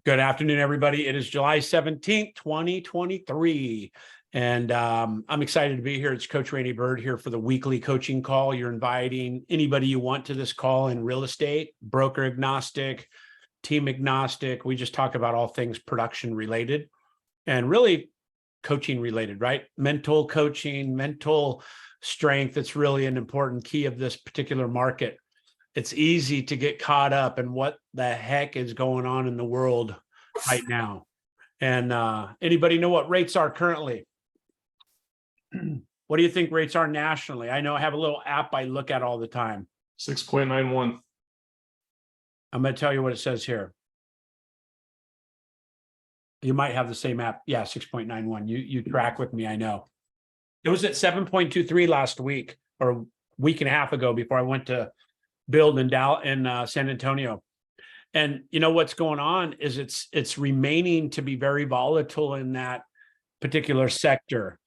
Good afternoon, everybody. It is July 17th, 2023. And I'm excited to be here. It's Coach Byrd here for the weekly coaching call. You're inviting anybody you want to this call in real estate, broker agnostic, team agnostic. We just talk about all things production related and really coaching related, right? Mental coaching, mental strength. It's really an important key of this particular market. It's easy to get caught up in what the heck is going on in the world right now. And anybody know what rates are currently? What do you think rates are nationally? I know I have a little app I look at all the time. 6.91. I'm going to tell you what it says here. You might have the same app. Yeah, 6.91. You track with me, I know. It was at 7.23 last week or a week and a half ago before I went to Byrd in San Antonio. And you know what's going on is it's remaining to be very volatile in that particular sector.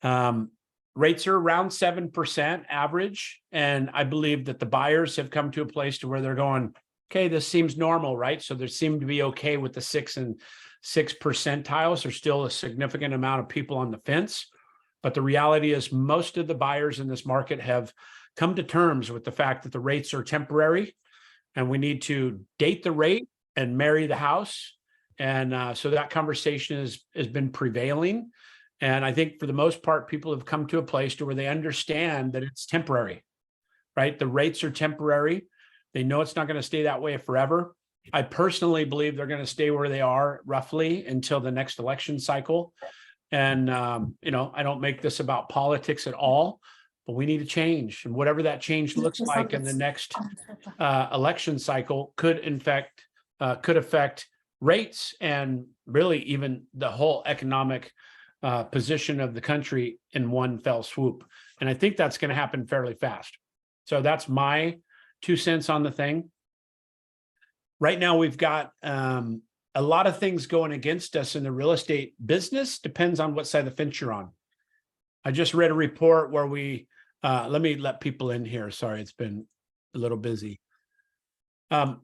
Rates are around 7% average. And I believe that the buyers have come to a place to where they're going, okay, this seems normal, right? So they seem to be okay with the 6 percentiles. There's still a significant amount of people on the fence. But the reality is most of the buyers in this market have come to terms with the fact that the rates are temporary and we need to date the rate and marry the house. And so that conversation has been prevailing. And I think for the most part, people have come to a place to where they understand that it's temporary, right? The rates are temporary. They know it's not going to stay that way forever. I personally believe they're going to stay where they are roughly until the next election cycle. And, I don't make this about politics at all, but we need a change. And whatever that change looks like in the next election cycle could affect rates and really even the whole economic position of the country in one fell swoop. And I think that's going to happen fairly fast. So that's my 2 cents on the thing. Right now, we've got a lot of things going against us in the real estate business. Depends on what side of the fence you're on. I just read a report where let me let people in here. Sorry, it's been a little busy. The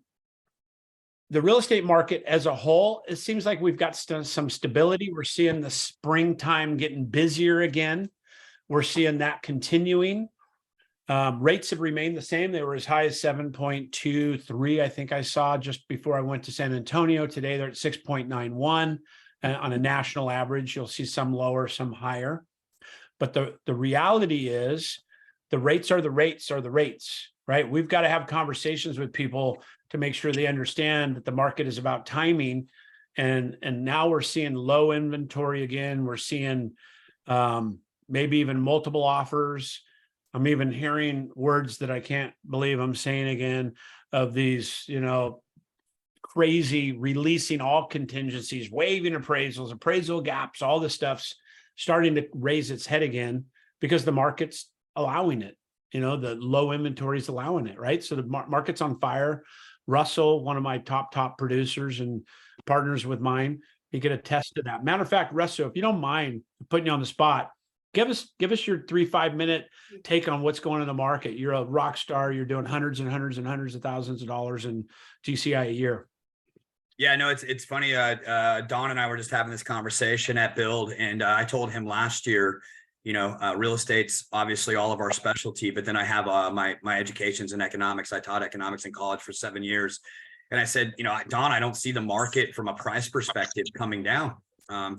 real estate market as a whole, it seems like we've got some stability. We're seeing the springtime getting busier again. We're seeing that continuing. Rates have remained the same. They were as high as 7.23, I think I saw just before I went to San Antonio. Today, they're at 6.91 on a national average. You'll see some lower, some higher. But the reality is the rates are the rates, right? We've got to have conversations with people to make sure they understand that the market is about timing. And now we're seeing low inventory again. We're seeing maybe even multiple offers. I'm even hearing words that I can't believe I'm saying again of these, crazy releasing all contingencies, waiving appraisals, appraisal gaps, all this stuff's starting to raise its head again because the market's allowing it. The low inventory is allowing it, right? So the market's on fire. Russell, one of my top producers and partners with mine, he could attest to that. Matter of fact, Russell, if you don't mind putting you on the spot, give us your 3-5 minute take on what's going on in the market. You're a rock star. You're doing hundreds and hundreds and hundreds of thousands of dollars in GCI a year. Yeah, no, it's funny. Don and I were just having this conversation at Byrd, and I told him last year, real estate's obviously all of our specialty, but then I have my education's in economics. I taught economics in college for 7 years. And I said, Don, I don't see the market from a price perspective coming down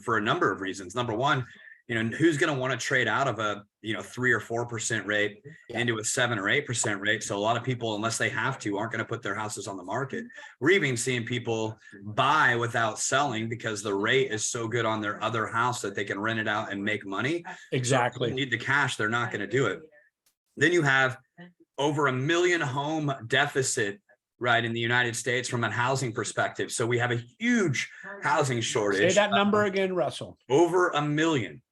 for a number of reasons. Number one, who's going to want to trade out of a 3 or 4% rate into a 7 or 8% rate? So a lot of people, unless they have to, aren't going to put their houses on the market. We're even seeing people buy without selling because the rate is so good on their other house that they can rent it out and make money. Exactly. So if they need the cash, they're not going to do it. Then you have over 1 million home deficit, right, in the United States from a housing perspective. So we have a huge housing shortage. Say that number again, Russell. Over 1 million.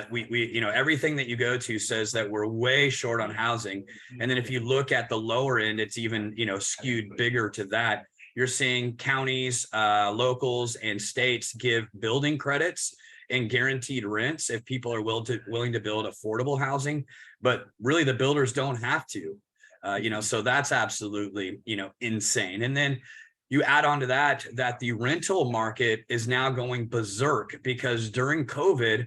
We everything that you go to says that we're way short on housing. And then if you look at the lower end, it's even, skewed bigger to that. You're seeing counties, locals, and states give building credits and guaranteed rents if people are willing to build affordable housing. But really, the builders don't have to. So that's absolutely, insane. And then, You add on to that, that the rental market is now going berserk because during COVID,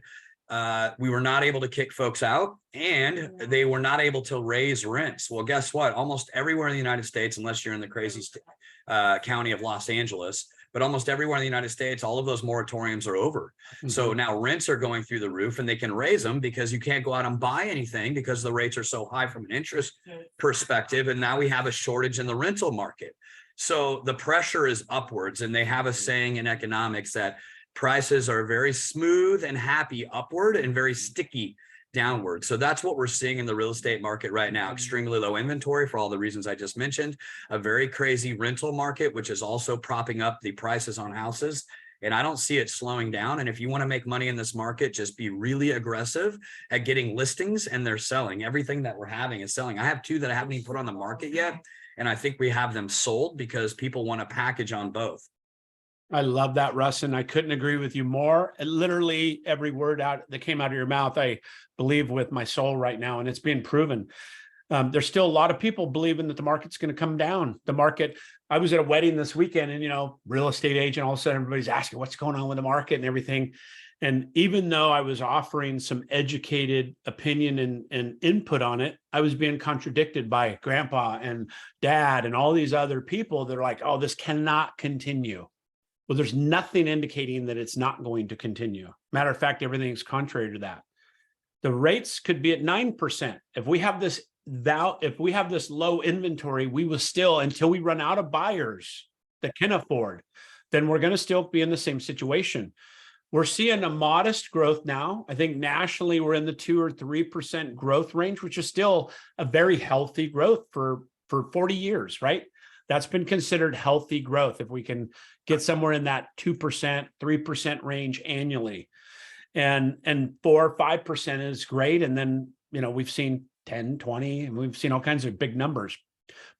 we were not able to kick folks out and they were not able to raise rents. Well, guess what? Almost everywhere in the United States, unless you're in the crazy county of Los Angeles, but almost everywhere in the United States, all of those moratoriums are over. So now rents are going through the roof and they can raise them because you can't go out and buy anything because the rates are so high from an interest perspective. And now we have a shortage in the rental market. So the pressure is upwards, and they have a saying in economics that prices are very smooth and happy upward and very sticky downward. So that's what we're seeing in the real estate market right now. Extremely low inventory for all the reasons I just mentioned, a very crazy rental market, which is also propping up the prices on houses. And I don't see it slowing down. And if you want to make money in this market, just be really aggressive at getting listings, and they're selling. Everything that we're having is selling. I have 2 that I haven't even put on the market yet. And I think we have them sold because people want a package on both. I love that, Russ, and I couldn't agree with you more. And literally every word out that came out of your mouth, I believe with my soul right now, and it's being proven. There's still a lot of people believing that the market's going to come down. The market, I was at a wedding this weekend, and, real estate agent, all of a sudden everybody's asking what's going on with the market and everything. And even though I was offering some educated opinion and input on it, I was being contradicted by grandpa and dad and all these other people that are like, oh, this cannot continue. Well, there's nothing indicating that it's not going to continue. Matter of fact, everything's contrary to that. The rates could be at 9%. If we have this low inventory, we will still, until we run out of buyers that can afford, then we're going to still be in the same situation. We're seeing a modest growth now. I think nationally we're in the 2 or 3% growth range, which is still a very healthy growth for 40 years, right? That's been considered healthy growth if we can get somewhere in that 2%, 3% range annually. And 4 or 5% is great. And then, we've seen 10, 20, and we've seen all kinds of big numbers.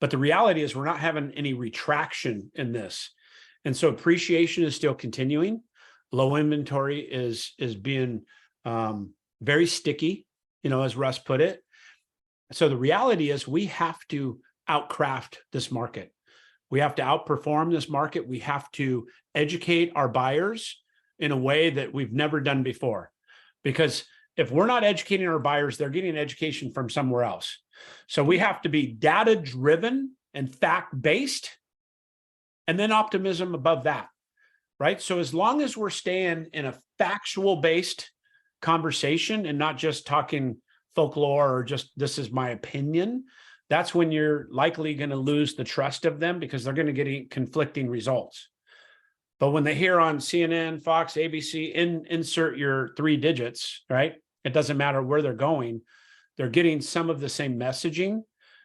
But the reality is we're not having any retraction in this. And so appreciation is still continuing. Low inventory is being very sticky, as Russ put it. So the reality is we have to outcraft this market. We have to outperform this market. We have to educate our buyers in a way that we've never done before. Because if we're not educating our buyers, they're getting education from somewhere else. So we have to be data-driven and fact-based, and then optimism above that, right? So as long as we're staying in a factual-based conversation and not just talking folklore or just this is my opinion, that's when you're likely going to lose the trust of them because they're going to get conflicting results. But when they hear on CNN, Fox, ABC, insert your 3 digits, right? It doesn't matter where they're going. They're getting some of the same messaging.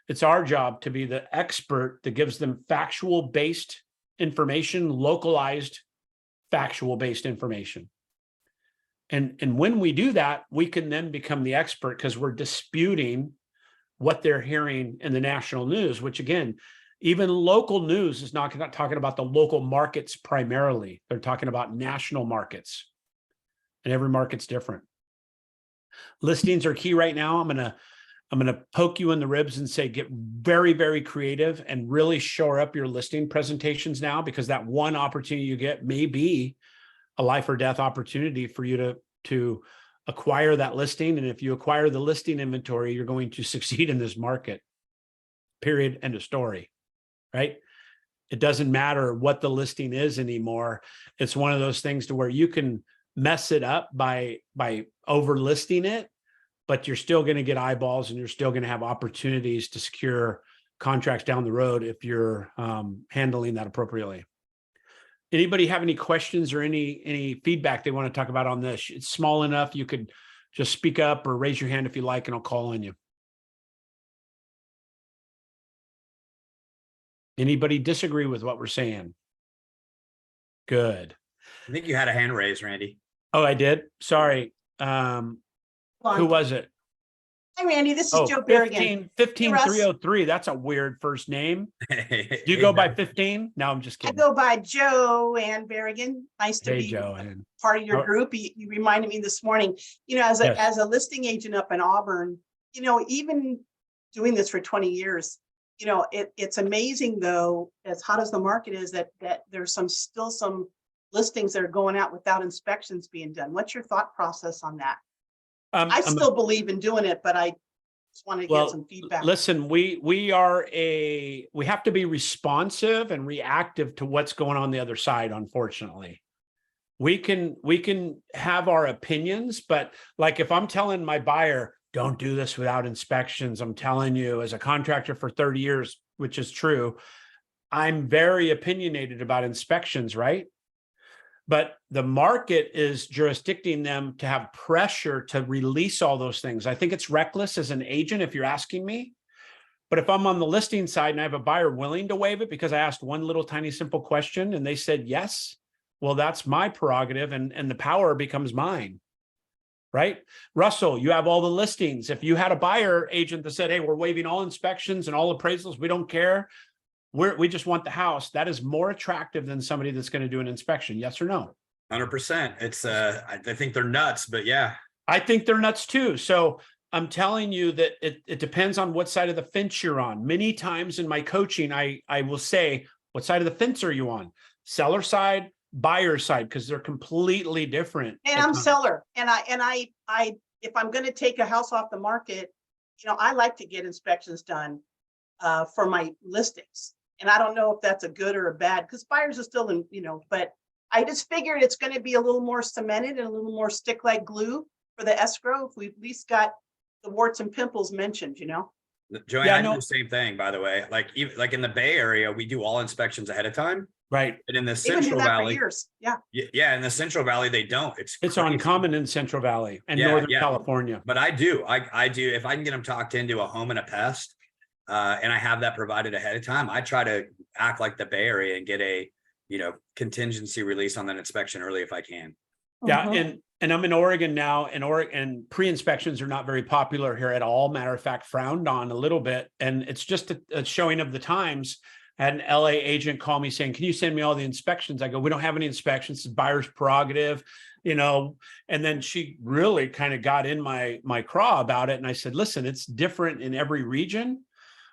It's our job to be the expert that gives them factual-based information, localized factual-based information. And when we do that, we can then become the expert because we're disputing what they're hearing in the national news, which again, even local news is not talking about the local markets primarily. They're talking about national markets, and every market's different. Listings are key right now. I'm gonna poke you in the ribs and say, get very, very creative and really shore up your listing presentations now, because that one opportunity you get may be a life or death opportunity for you to acquire that listing. And if you acquire the listing inventory, you're going to succeed in this market, period, end of story, right? It doesn't matter what the listing is anymore. It's one of those things to where you can mess it up by overlisting it, but you're still going to get eyeballs and you're still going to have opportunities to secure contracts down the road if you're handling that appropriately. Anybody have any questions or any feedback they want to talk about on this? It's small enough you could just speak up or raise your hand if you like, and I'll call on you. Anybody disagree with what we're saying? Good. I think you had a hand raised, Randy. Oh, I did? Sorry. Who was it? Hi, Randy. This is Joe Byrd. 15303. That's a weird first name. Do you go by 15? No, I'm just kidding. I go by Joe and Berrigan. Nice to be Joe, part of your group. You reminded me this morning, as a listing agent up in Auburn, even doing this for 20 years, you know, it's amazing though, as hot as the market is, that there's still some listings that are going out without inspections being done. What's your thought process on that? I still believe in doing it, but I just wanted to get some feedback. Listen, we have to be responsive and reactive to what's going on the other side. Unfortunately, we can have our opinions, but like if I'm telling my buyer, don't do this without inspections, I'm telling you, as a contractor for 30 years, which is true, I'm very opinionated about inspections, right? But the market is jurisdicting them to have pressure to release all those things. I think it's reckless as an agent, if you're asking me. But if I'm on the listing side and I have a buyer willing to waive it because I asked one little tiny simple question and they said yes, well, that's my prerogative and the power becomes mine, right? Russell, you have all the listings. If you had a buyer agent that said, hey, we're waiving all inspections and all appraisals, we don't care, we just want the house, that is more attractive than somebody that's going to do an inspection. Yes or no? 100%. It's I think they're nuts, but yeah. I think they're nuts too. So I'm telling you that it depends on what side of the fence you're on. Many times in my coaching, I will say, what side of the fence are you on? Seller side, buyer side, because they're completely different. And I'm seller. And I if I'm going to take a house off the market, you know, I like to get inspections done for my listings. And I don't know if that's a good or a bad, because buyers are still in, you know, but I just figured it's going to be a little more cemented and a little more stick like glue for the escrow if we've at least got the warts and pimples mentioned, you know? Joanne, Yeah, I do no. the same thing, by the way. Like even like in the Bay Area, we do all inspections ahead of time. Right. And in the They've been doing Central that for Valley, years. Yeah. yeah, in the Central Valley, they don't. It's crazy. uncommon in Central Valley and Yeah, Northern yeah. California. But I do. I do. If I can get them talked into a home and a pest, and I have that provided ahead of time, I try to act like the Bay Area and get a, you know, contingency release on that inspection early if I can. Yeah, and I'm in Oregon now, and pre-inspections are not very popular here at all. Matter of fact, frowned on a little bit. And it's just a showing of the times. I had an LA agent call me saying, can you send me all the inspections? I go, we don't have any inspections, it's buyer's prerogative, you know. And then she really kind of got in my craw about it. And I said, listen, it's different in every region.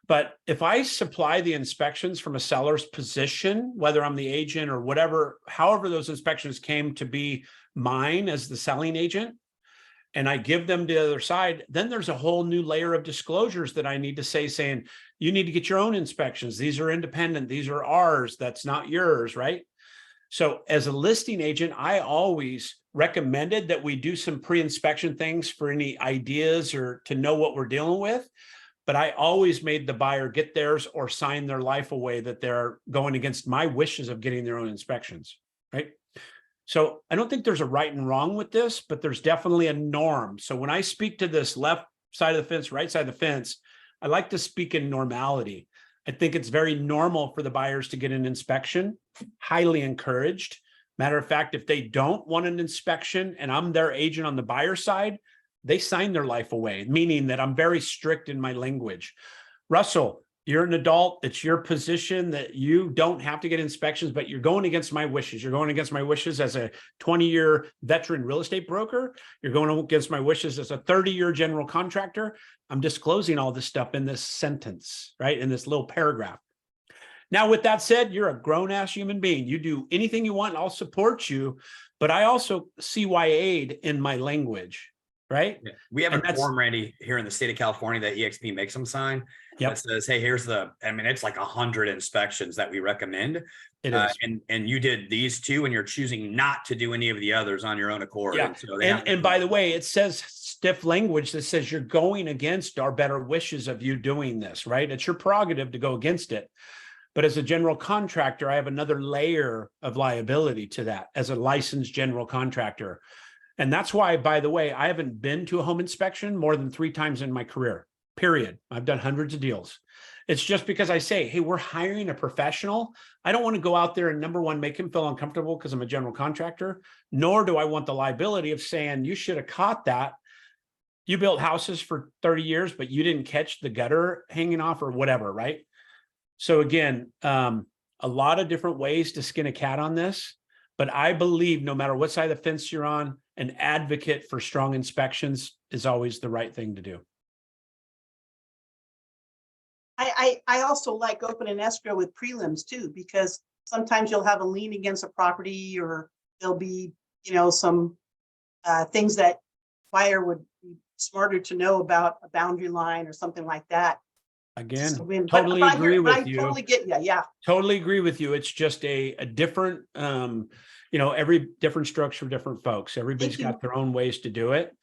But if I supply the inspections from a seller's position, whether I'm the agent or whatever, however those inspections came to be mine as the selling agent, and I give them to the other side, then there's a whole new layer of disclosures that I need to say, saying, you need to get your own inspections. These are independent. These are ours. That's not yours, right? So as a listing agent, I always recommended that we do some pre-inspection things for any ideas or to know what we're dealing with. But I always made the buyer get theirs or sign their life away that they're going against my wishes of getting their own inspections, right? So I don't think there's a right and wrong with this, but there's definitely a norm. So when I speak to this left side of the fence, right side of the fence, I like to speak in normality. I think it's very normal for the buyers to get an inspection, highly encouraged. Matter of fact, if they don't want an inspection and I'm their agent on the buyer side, they sign their life away, meaning that I'm very strict in my language. Russell, you're an adult. It's your position that you don't have to get inspections, but you're going against my wishes. You're going against my wishes as a 20-year veteran real estate broker. You're going against my wishes as a 30-year general contractor. I'm disclosing all this stuff in this sentence, right? In this little paragraph. Now, with that said, you're a grown-ass human being. You do anything you want, and I'll support you. But I also CYA'd in my language. Right. Yeah. We have a form, Randy, here in the state of California that EXP makes them sign. Yep. That says, hey, here's it's like 100 inspections that we recommend. It is. And you did these two and you're choosing not to do any of the others on your own accord. Yeah. And by the way, it says stiff language that says you're going against our better wishes of you doing this, right? It's your prerogative to go against it. But as a general contractor, I have another layer of liability to that as a licensed general contractor. And that's why, by the way, I haven't been to a home inspection more than 3 times in my career, period. I've done hundreds of deals. It's just because I say, hey, we're hiring a professional. I don't want to go out there and number one, make him feel uncomfortable because I'm a general contractor, nor do I want the liability of saying you should have caught that. You built houses for 30 years, but you didn't catch the gutter hanging off or whatever, right? So again, a lot of different ways to skin a cat on this. But I believe no matter what side of the fence you're on, an advocate for strong inspections is always the right thing to do. I also like opening escrow with prelims too, because sometimes you'll have a lien against a property, or there'll be, some things that buyer would be smarter to know about a boundary line or something like that. Again, So, totally but agree but I with you. totally get you. Yeah. Totally agree with you. It's just a different, every different structure, different folks. Everybody's Thank you. got their own ways to do it.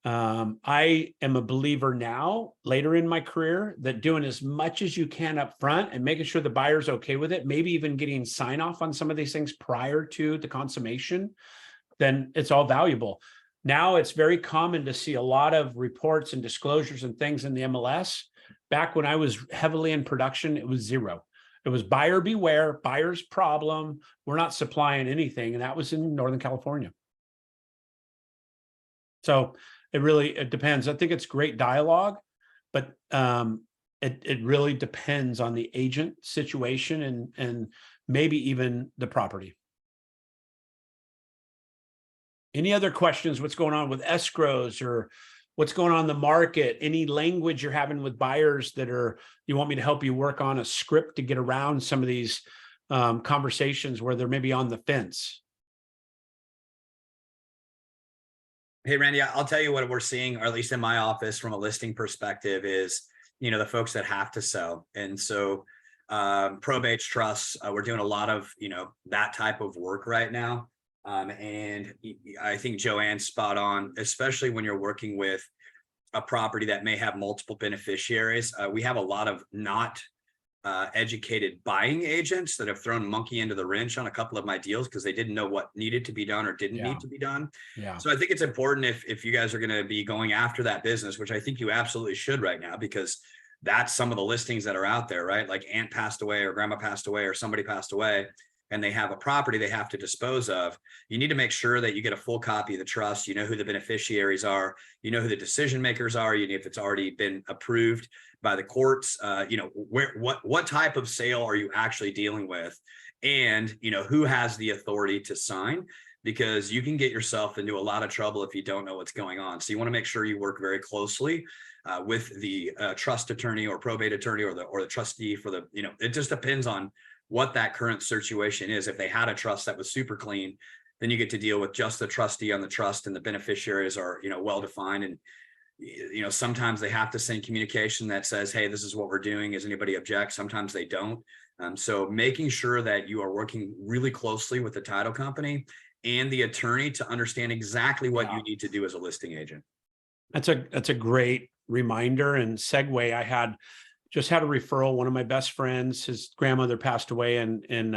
I am a believer now, later in my career, that doing as much as you can up front and making sure the buyer's okay with it, maybe even getting sign off on some of these things prior to the consummation, then it's all valuable. Now it's very common to see a lot of reports and disclosures and things in the MLS. Back when I was heavily in production, it was zero. It was buyer beware, buyer's problem. We're not supplying anything. And that was in Northern California. So it depends. I think it's great dialogue, but it really depends on the agent situation and maybe even the property. Any other questions? What's going on with escrows, or what's going on in the market? Any language you're having with buyers that you want me to help you work on a script to get around some of these conversations where they're maybe on the fence? Hey, Randy, I'll tell you what we're seeing, or at least in my office from a listing perspective, is, the folks that have to sell. And so probates, trusts, we're doing a lot of, that type of work right now. And I think Joanne's spot on, especially when you're working with a property that may have multiple beneficiaries. We have a lot of not educated buying agents that have thrown monkey into the wrench on a couple of my deals because they didn't know what needed to be done or didn't need to be done. Yeah. So I think it's important if you guys are going to be going after that business, which I think you absolutely should right now, because that's some of the listings that are out there, right? Like aunt passed away or grandma passed away or somebody passed away, and they have a property they have to dispose of. You need to make sure that you get a full copy of the trust. You know who the beneficiaries are. You know who the decision makers are. You know if it's already been approved by the courts. What type of sale are you actually dealing with, and who has the authority to sign? Because you can get yourself into a lot of trouble if you don't know what's going on. So you want to make sure you work very closely with the trust attorney or probate attorney or the trustee for the. It just depends on what that current situation is. If they had a trust that was super clean, then you get to deal with just the trustee on the trust, and the beneficiaries are, well defined. And, sometimes they have to send communication that says, hey, this is what we're doing. Does anybody object? Sometimes they don't. So making sure that you are working really closely with the title company and the attorney to understand exactly what you need to do as a listing agent. That's a great reminder and segue. I just had a referral. One of my best friends, his grandmother passed away in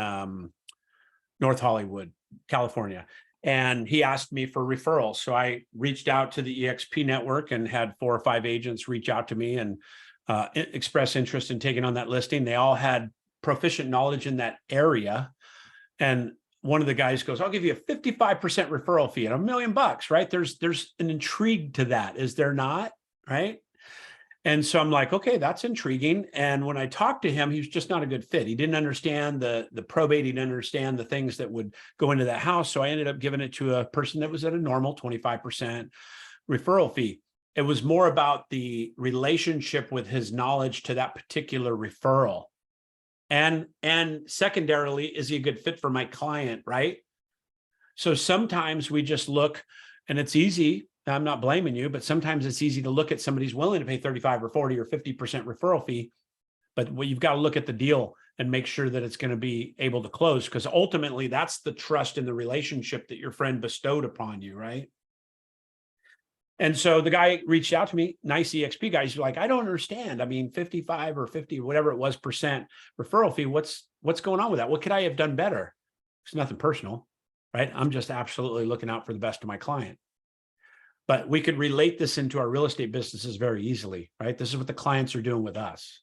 North Hollywood, California. And he asked me for referrals. So I reached out to the EXP network and had 4 or 5 agents reach out to me and express interest in taking on that listing. They all had proficient knowledge in that area. And one of the guys goes, I'll give you a 55% referral fee and $1 million, right? There's an intrigue to that, is there not? Right. And so I'm like, okay, that's intriguing. And when I talked to him, he was just not a good fit. He didn't understand the probate. He didn't understand the things that would go into that house. So I ended up giving it to a person that was at a normal 25% referral fee. It was more about the relationship with his knowledge to that particular referral. And secondarily, is he a good fit for my client, right? So sometimes we just look, and it's easy. I'm not blaming you, but sometimes it's easy to look at somebody's willing to pay 35 or 40 or 50% referral fee, but you've got to look at the deal and make sure that it's going to be able to close, because ultimately that's the trust in the relationship that your friend bestowed upon you, right? And so the guy reached out to me, nice EXP guy. He's like, I don't understand. I mean, 55 or 50, whatever it was, percent referral fee. What's going on with that? What could I have done better? It's nothing personal, right? I'm just absolutely looking out for the best of my client. But we could relate this into our real estate businesses very easily, right? This is what the clients are doing with us.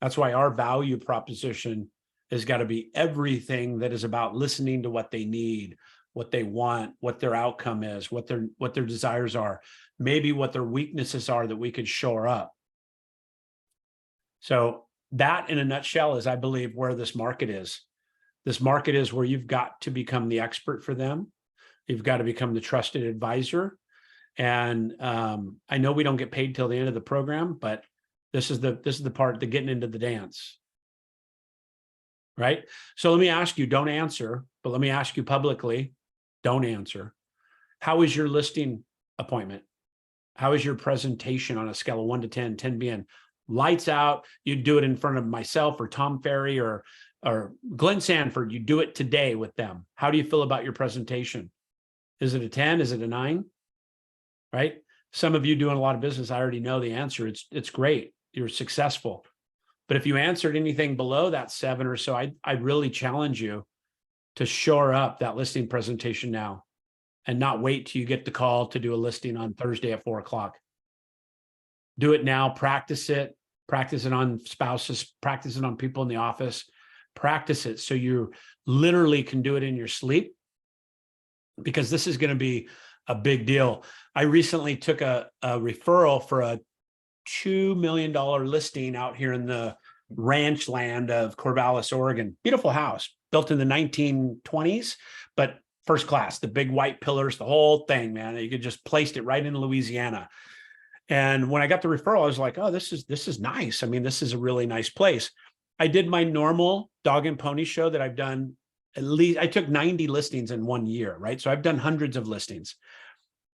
That's why our value proposition has got to be everything that is about listening to what they need, what they want, what their outcome is, what their desires are, maybe what their weaknesses are that we could shore up. So that, in a nutshell, is, I believe, where this market is. This market is where you've got to become the expert for them. You've got to become the trusted advisor. And I know we don't get paid till the end of the program, but This is the part, the getting into the dance. Right? So let me ask you, don't answer, but let me ask you publicly, don't answer. How is your listing appointment? How is your presentation on a scale of 1 to 10, 10 being lights out? You do it in front of myself or Tom Ferry or Glenn Sanford. You do it today with them. How do you feel about your presentation? Is it a 10? Is it a 9? Right? Some of you doing a lot of business, I already know the answer. It's great. You're successful. But if you answered anything below that 7 or so, I really challenge you to shore up that listing presentation now and not wait till you get the call to do a listing on Thursday at 4 o'clock. Do it now, practice it on spouses, practice it on people in the office, practice it so you literally can do it in your sleep, because this is going to be a big deal. I recently took a referral for a $2 million listing out here in the ranch land of Corvallis, Oregon. Beautiful house built in the 1920s, but first class, the big white pillars, the whole thing, man. You could just placed it right in Louisiana. And when I got the referral, I was like, oh, this is nice. I mean, this is a really nice place. I did my normal dog and pony show that I've done. At least I took 90 listings in 1 year, right? So I've done hundreds of listings,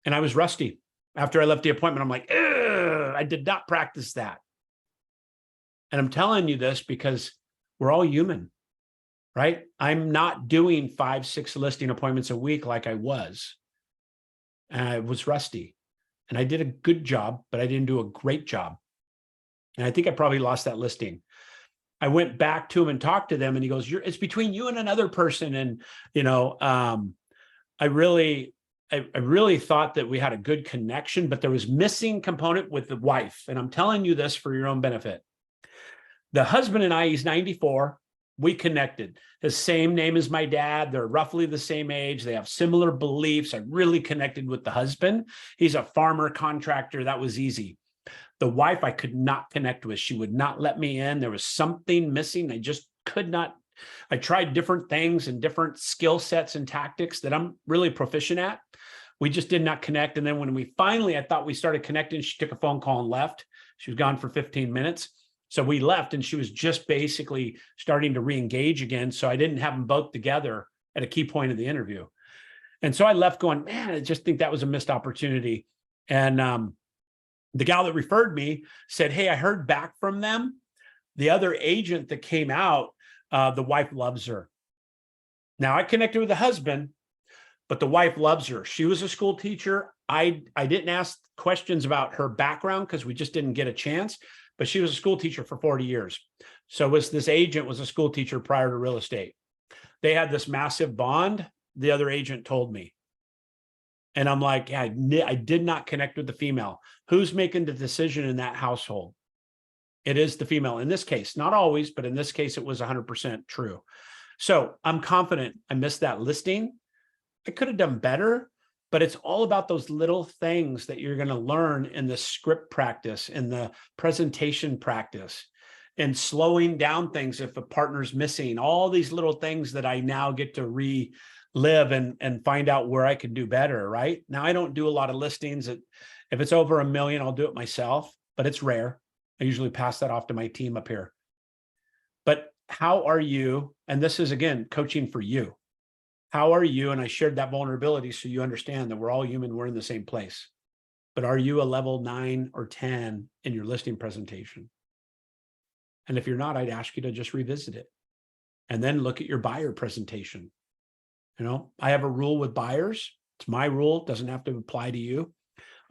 and I was rusty. After I left the appointment, I'm like, I did not practice that. And I'm telling you this because we're all human, right? I'm not doing 5, 6 listing appointments a week like I was. And I was rusty, and I did a good job, but I didn't do a great job. And I think I probably lost that listing. I went back to him and talked to them, and he goes, it's between you and another person. And, I really thought that we had a good connection, but there was missing component with the wife. And I'm telling you this for your own benefit. The husband and I, he's 94. We connected. His same name as my dad. They're roughly the same age. They have similar beliefs. I really connected with the husband. He's a farmer contractor. That was easy. The wife, I could not connect with. She would not let me in. There was something missing. I just could not. I tried different things and different skill sets and tactics that I'm really proficient at. We just did not connect. And then when I thought we started connecting, she took a phone call and left. She was gone for 15 minutes. So we left, and she was just basically starting to re-engage again. So I didn't have them both together at a key point of the interview. And so I left going, man, I just think that was a missed opportunity. And the gal that referred me said, hey, I heard back from them. The other agent that came out, the wife loves her. Now I connected with the husband, but the wife loves her. She was a school teacher. I didn't ask questions about her background because we just didn't get a chance, but she was a school teacher for 40 years. So this agent was a school teacher prior to real estate. They had this massive bond, the other agent told me. And I'm like, yeah, I did not connect with the female. Who's making the decision in that household? It is the female in this case, not always, but in this case, it was 100% true. So I'm confident I missed that listing. I could have done better, but it's all about those little things that you're going to learn in the script practice, in the presentation practice, and slowing down things if a partner's missing, all these little things that I now get to relive and find out where I can do better, right? Now, I don't do a lot of listings. If it's over $1 million, I'll do it myself, but it's rare. I usually pass that off to my team up here. But how are you? And this is, again, coaching for you. How are you? And I shared that vulnerability so you understand that we're all human. We're in the same place. But are you a level 9 or 10 in your listing presentation? And if you're not, I'd ask you to just revisit it and then look at your buyer presentation. I have a rule with buyers. It's my rule. It doesn't have to apply to you.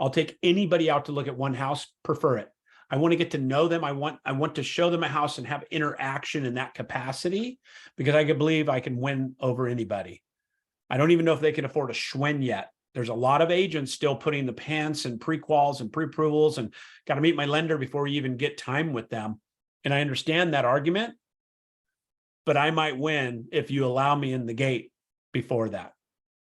I'll take anybody out to look at one house, prefer it. I want to get to know them. I want to show them a house and have interaction in that capacity, because I can believe I can win over anybody. I don't even know if they can afford a Schwinn yet. There's a lot of agents still putting the pants and pre-quals and pre-approvals and got to meet my lender before you even get time with them. And I understand that argument, but I might win if you allow me in the gate before that,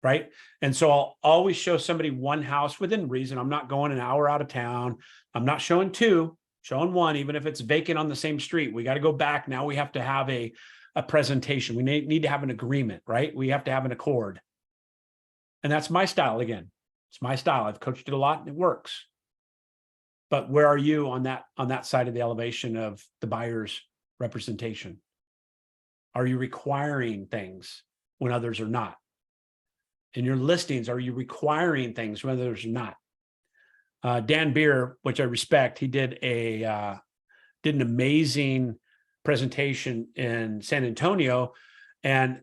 right? And so I'll always show somebody one house within reason. I'm not going an hour out of town. I'm not showing 2, showing 1, even if it's vacant on the same street. We got to go back. Now we have to have a presentation. We need to have an agreement, right? We have to have an accord. And that's my style again. It's my style. I've coached it a lot and it works. But where are you on that side of the elevation of the buyer's representation? Are you requiring things when others are not? In your listings, are you requiring things when others are not? Dan Byrd, which I respect, he did an amazing presentation in San Antonio, and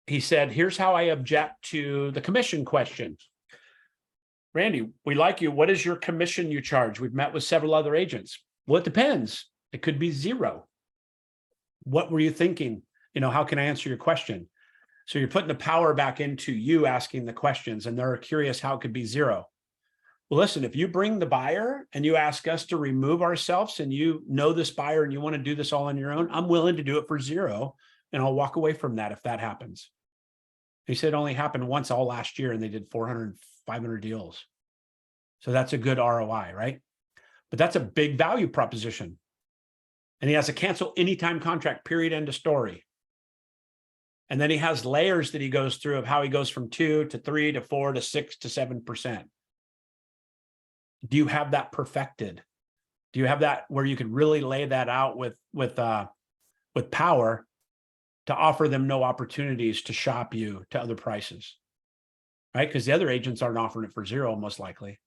he said, here's how I object to the commission question. Randy, we like you. What is your commission you charge? We've met with several other agents. Well, it depends. It could be zero. What were you thinking? How can I answer your question? So you're putting the power back into you asking the questions, and they're curious how it could be zero. Well, listen, if you bring the buyer and you ask us to remove ourselves and you know this buyer and you want to do this all on your own, I'm willing to do it for zero, and I'll walk away from that if that happens. He said it only happened once all last year and they did 400, 500 deals. So that's a good ROI, right? But that's a big value proposition. And he has a cancel anytime contract, period, end of story. And then he has layers that he goes through of how he goes from 2 to 3 to 4 to 6 to 7%. Do you have that perfected? Do you have that where you could really lay that out with power to offer them no opportunities to shop you to other prices, right? Because the other agents aren't offering it for zero, most likely.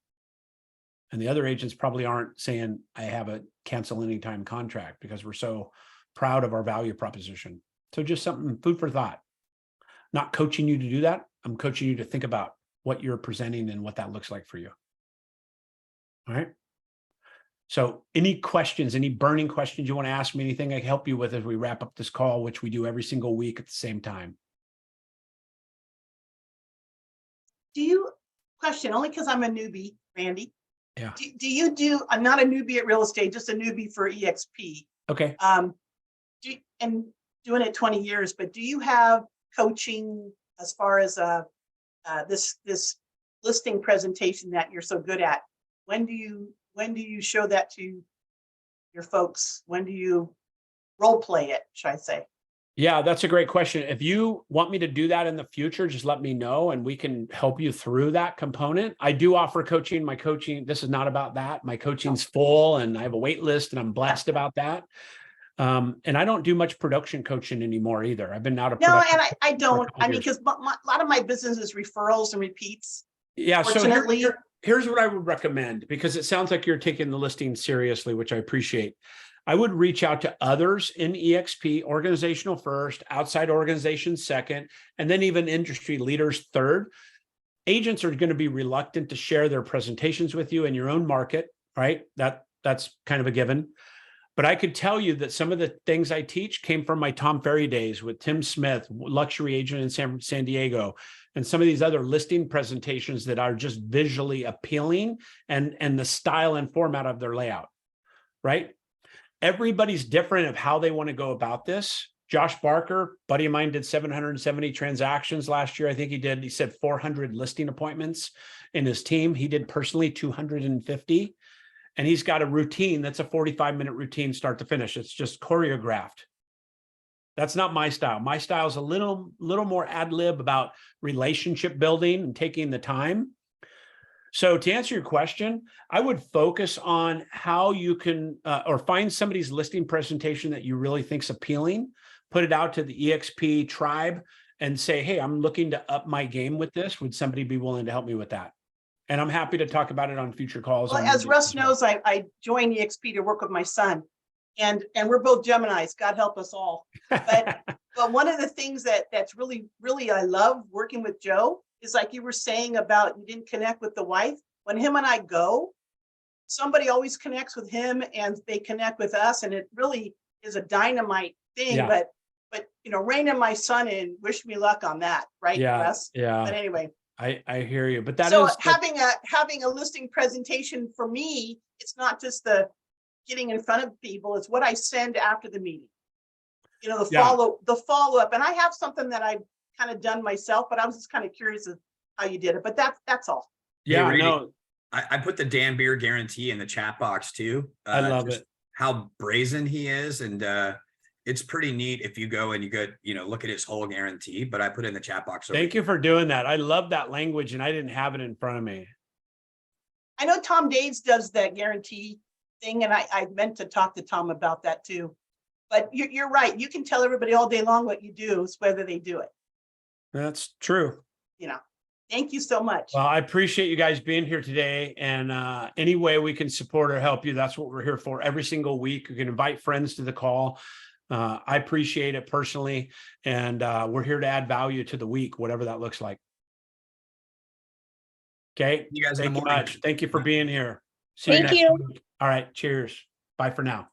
And the other agents probably aren't saying, I have a cancel anytime contract, because we're so proud of our value proposition. So just something, food for thought. Not coaching you to do that. I'm coaching you to think about what you're presenting and what that looks like for you. All right. So any questions, any burning questions you want to ask me, anything I can help you with as we wrap up this call, which we do every single week at the same time? Question, only because I'm a newbie, Randy. Yeah. I'm not a newbie at real estate, just a newbie for EXP. Okay. And doing it 20 years, but do you have coaching as far as this listing presentation that you're so good at? When do you show that to your folks? When do you role play it, should I say? Yeah, that's a great question. If you want me to do that in the future, just let me know and we can help you through that component. I do offer coaching. My coaching, this is not about that. My coaching's full and I have a wait list and I'm blessed about that. And I don't do much production coaching anymore either. I've been out of production. No, and I don't. I mean, because a lot of my business is referrals and repeats. Yeah, fortunately. so here's what I would recommend, because it sounds like you're taking the listing seriously, which I appreciate. I would reach out to others in EXP, organizational first, outside organizations second, and then even industry leaders third. Agents are going to be reluctant to share their presentations with you in your own market, right? That's kind of a given. But I could tell you that some of the things I teach came from my Tom Ferry days with Tim Smith, luxury agent in San Diego, and some of these other listing presentations that are just visually appealing and the style and format of their layout, right? Everybody's different of how they want to go about this. Josh Barker, buddy of mine, did 770 transactions last year. I think he said 400 listing appointments in his team. He did personally 250. And he's got a routine that's a 45-minute routine start to finish. It's just choreographed. That's not my style. My style is a little more ad lib about relationship building and taking the time. So to answer your question, I would focus on how you can or find somebody's listing presentation that you really think's appealing, put it out to the EXP tribe and say, hey, I'm looking to up my game with this. Would somebody be willing to help me with that? And I'm happy to talk about it on future calls. Well, as Russ knows, I joined EXP to work with my son, and we're both Geminis. God help us all. But one of the things that's really I love working with Joe is, like you were saying about you didn't connect with the wife. When him and I go, somebody always connects with him, and they connect with us, and it really is a dynamite thing. Yeah. But rein in my son and wish me luck on that, right, Russ? Yeah. But anyway. I hear you, but that so is having a listing presentation for me, it's not just the getting in front of people, it's what I send after the meeting. The follow up. And I have something that I've kind of done myself, but I was just kind of curious of how you did it. But that's all. Yeah, Hey, Randy, no. I put the Dan Byrd guarantee in the chat box too. I love it. How brazen he is, and it's pretty neat if you go and look at his whole guarantee, but I put it in the chat box. Thank you for doing that. I love that language, and I didn't have it in front of me. I know Tom Daves does that guarantee thing, and I meant to talk to Tom about that too. But you're right. You can tell everybody all day long what you do, it's whether they do it, That's true. you know. Thank you so much. Well, I appreciate you guys being here today, and any way we can support or help you, that's what we're here for every single week. You can invite friends to the call. I appreciate it personally, and we're here to add value to the week, whatever that looks like. Okay. You guys in the Thank you morning. much. Thank you for being here. See you Thank next you. week. All right. Cheers. Bye for now.